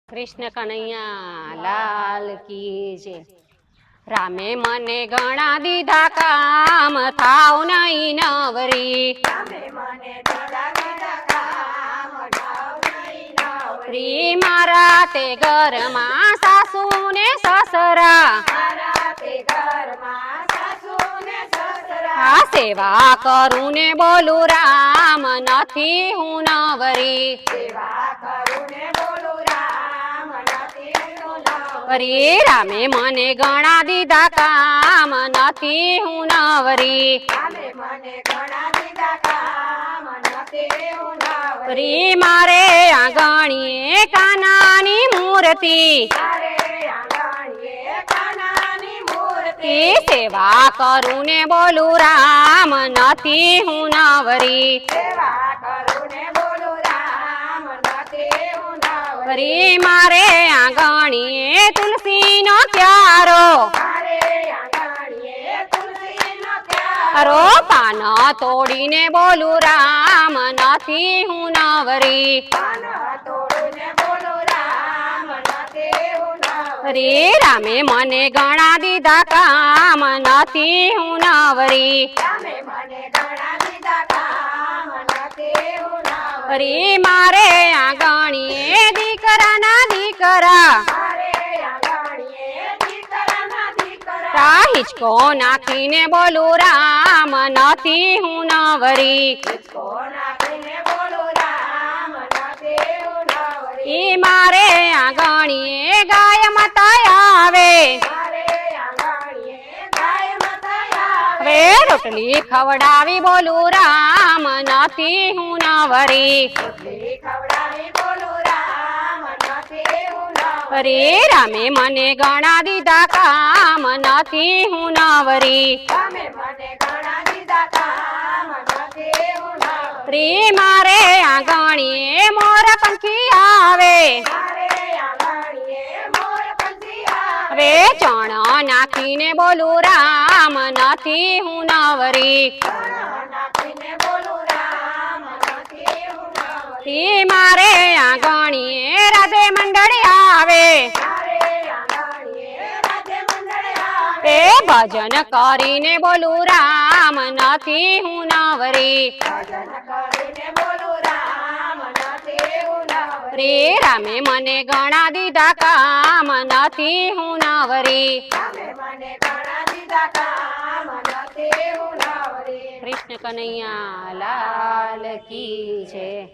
કૃષ્ણ કનૈયા લાલ કી જય। રામે મને ઘણા દીધા કામ, થાવ નહીં નવરી। મારા તે ઘરમાં સાસુ ને સસરા, આ સેવા કરું ને બોલું રામ, નથી હું નવરી। રામે મને ઘણા દીધા કામ, નથી હું નવરી। મારે આંગણીએ કાનાની મૂર્તિ, સેવા કરું ને બોલું રામ, નથી હું નવરી। મારે આંગણીએ તુલસી નો ક્યારો, પાન તોડીને બોલું રામ, નથી હું નવરી। રામે મને ઘણા દીધા કામ, નથી હું નવરી। મારે આંગણીએ દીકરાના દીકરા, હિચકો નાખીને બોલું રામ, નથી હું નવરી। મારે આંગણીએ ગાય માતા આવે, રોટલી ખવડાવી બોલું રામ, નથી હું નવરી। રામે મને ઘણા દીધા કામ, નથી હું નવરી। મારે આંગણીએ મોર પંખી આવે, ચણ નાખીને બોલું રામ, નથી હું નવરી। મારે આંગણીએ રાધે મંડળ આવે, ભજન કરીને બોલું રામ, નથી હું નવરી। રામે મને ઘણા દીધા કામ, નથી હું નવરી। કૃષ્ણ કનૈયા લાલ કી જય।